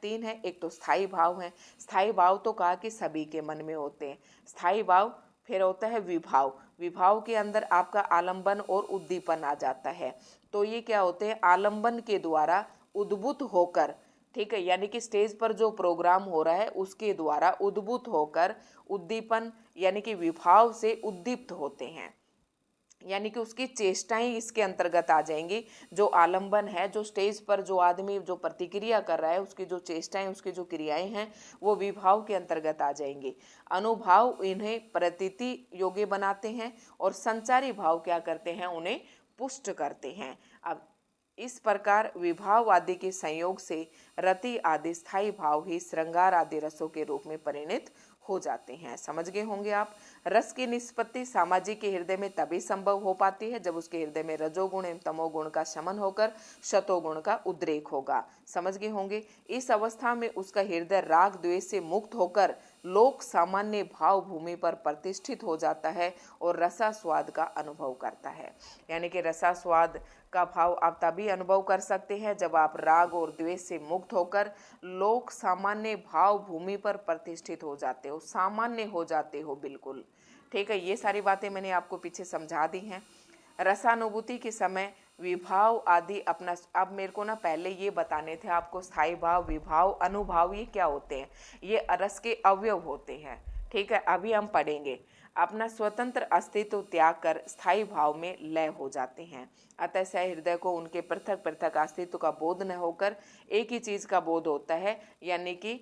[SPEAKER 1] तीन है। एक तो स्थायी भाव है। स्थायी भाव तो कहा कि सभी के मन में होते हैं। स्थायी भाव, फिर होता है विभाव। विभाव के अंदर आपका आलंबन और उद्दीपन आ जाता है। तो ये क्या होते हैं? आलंबन के द्वारा उद्भूत होकर, ठीक है, यानी कि स्टेज पर जो प्रोग्राम हो रहा है उसके द्वारा उद्भूत होकर उद्दीपन यानी कि विभाव से उद्दीप्त होते हैं। यानी कि उसकी चेष्टाएं इसके अंतर्गत आ जाएंगी। जो आलंबन है, जो स्टेज पर जो आदमी जो प्रतिक्रिया कर रहा है, उसकी जो चेष्टाएं, उसकी जो क्रियाएं हैं, वो विभाव के अंतर्गत आ जाएंगी। अनुभाव इन्हें प्रतीति योग्य बनाते हैं और संचारी भाव क्या करते हैं? उन्हें पुष्ट करते हैं। अब इस प्रकार विभाव आदि के संयोग से रति आदि स्थायी भाव ही श्रृंगार आदि रसों के रूप में परिणत हो जाते हैं। समझ गए होंगे आप। रस की निष्पत्ति सामाजिक के हृदय में तभी संभव हो पाती है जब उसके हृदय में रजोगुण एवं तमोगुण का शमन होकर शतोगुण का उद्रेक होगा। समझ गए होंगे। इस अवस्था में उसका हृदय राग द्वेष से मुक्त होकर लोक सामान्य भाव भूमि पर प्रतिष्ठित हो जाता है और रसास्वाद का अनुभव करता है। यानी कि रसास्वाद का भाव आप तभी अनुभव कर सकते हैं जब आप राग और द्वेष से मुक्त होकर लोक सामान्य भाव भूमि पर प्रतिष्ठित हो जाते हो, सामान्य हो जाते हो बिल्कुल। ठीक है, ये सारी बातें मैंने आपको पीछे समझा दी हैं। रसानुभूति के समय विभाव आदि अपना, अब मेरे को ना पहले ये बताने थे आपको, स्थायी भाव, विभाव, अनुभाव ये क्या होते हैं? ये रस के अवयव होते हैं। ठीक है, अभी हम पढ़ेंगे। अपना स्वतंत्र अस्तित्व त्याग कर स्थायी भाव में लय हो जाते हैं। अतः सहृदय को उनके पृथक पृथक अस्तित्व का बोध न होकर एक ही चीज का बोध होता है, यानी कि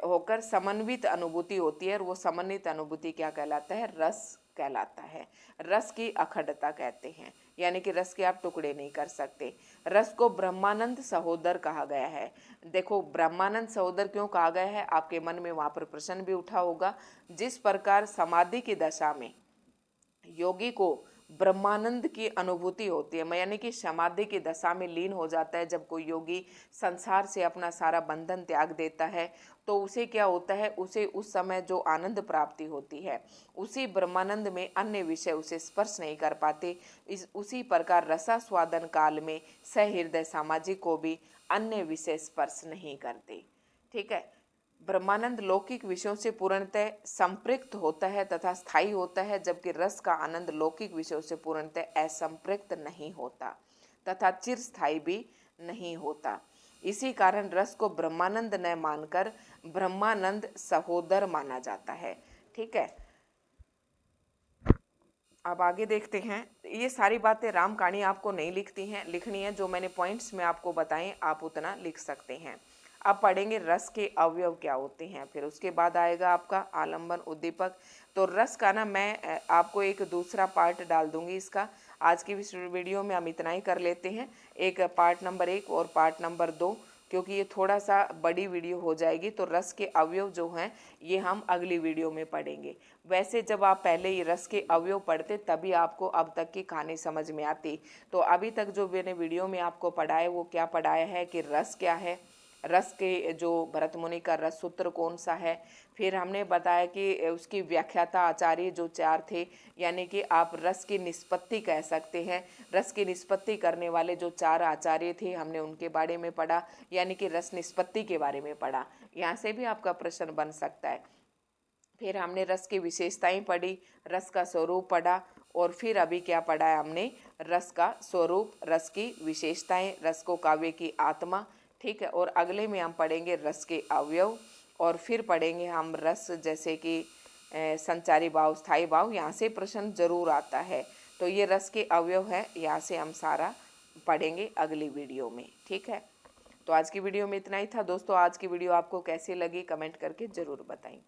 [SPEAKER 1] होकर समन्वित अनुभूति होती है। और वो समन्वित अनुभूति क्या कहलाता है? रस कहलाता है। रस की अखंडता कहते हैं, यानी कि रस के आप टुकड़े नहीं कर सकते। रस को ब्रह्मानंद सहोदर कहा गया है। देखो, ब्रह्मानंद सहोदर क्यों कहा गया है? आपके मन में वहां पर प्रश्न भी उठा होगा। जिस प्रकार समाधि की दशा में योगी को ब्रह्मानंद की अनुभूति होती है, यानी कि समाधि की दशा में लीन हो जाता है। जब कोई योगी संसार से अपना सारा बंधन त्याग देता है तो उसे क्या होता है? उसे उस समय जो आनंद प्राप्ति होती है, उसी ब्रह्मानंद में अन्य विषय उसे स्पर्श नहीं कर पाते। उसी प्रकार रसास्वादन काल में सहृदय सामाजिक को भी अन्य विषय स्पर्श नहीं करते। ठीक है, ब्रह्मानंद लौकिक विषयों से पूर्णतः संपृक्त होता है तथा स्थायी होता है, जबकि रस का आनंद लौकिक विषयों से पूर्णतः असंपृक्त नहीं होता तथा चिरस्थायी भी नहीं होता। इसी कारण रस को ब्रह्मानंद न मानकर ब्रह्मानंद सहोदर माना जाता है। ठीक है, अब आगे देखते हैं। ये सारी बातें राम कहानी आपको नहीं लिखनी है। जो मैंने पॉइंट्स में आपको बताए आप उतना लिख सकते हैं। अब पढ़ेंगे रस के अवयव क्या होते हैं, फिर उसके बाद आएगा आपका आलंबन उद्दीपक। तो रस का ना मैं आपको एक दूसरा पार्ट डाल दूंगी इसका। आज की इस वीडियो में हम इतना ही कर लेते हैं, एक पार्ट नंबर 1 और पार्ट नंबर 2, क्योंकि ये थोड़ा सा बड़ी वीडियो हो जाएगी। तो रस के अवयव जो हैं ये हम अगली वीडियो में पढ़ेंगे। वैसे जब आप पहले ये रस के अवयव पढ़ते तभी आपको अब तक की कहानी समझ में आती। तो अभी तक जो मैंने वीडियो में आपको पढ़ाया वो क्या पढ़ाया है कि रस क्या है, रस के जो भरत मुनि का रस सूत्र कौन सा है। फिर हमने बताया कि उसकी व्याख्याता आचार्य जो 4 थे, यानी कि आप रस की निष्पत्ति कह सकते हैं। रस की निष्पत्ति करने वाले जो 4 आचार्य थे हमने उनके बारे में पढ़ा, यानी कि रस निष्पत्ति के बारे में पढ़ा। यहाँ से भी आपका प्रश्न बन सकता है। फिर हमने रस की विशेषताएं पढ़ी, रस का स्वरूप पढ़ा, और फिर अभी क्या पढ़ा है हमने? रस का स्वरूप, रस की विशेषताएं, रस को काव्य की आत्मा। ठीक है, और अगले में हम पढ़ेंगे रस के अवयव, और फिर पढ़ेंगे हम रस जैसे कि संचारी भाव, स्थायी भाव। यहाँ से प्रश्न जरूर आता है। तो ये रस के अवयव है, यहाँ से हम सारा पढ़ेंगे अगली वीडियो में। ठीक है, तो आज की वीडियो में इतना ही था दोस्तों। आज की वीडियो आपको कैसी लगी कमेंट करके ज़रूर बताएं।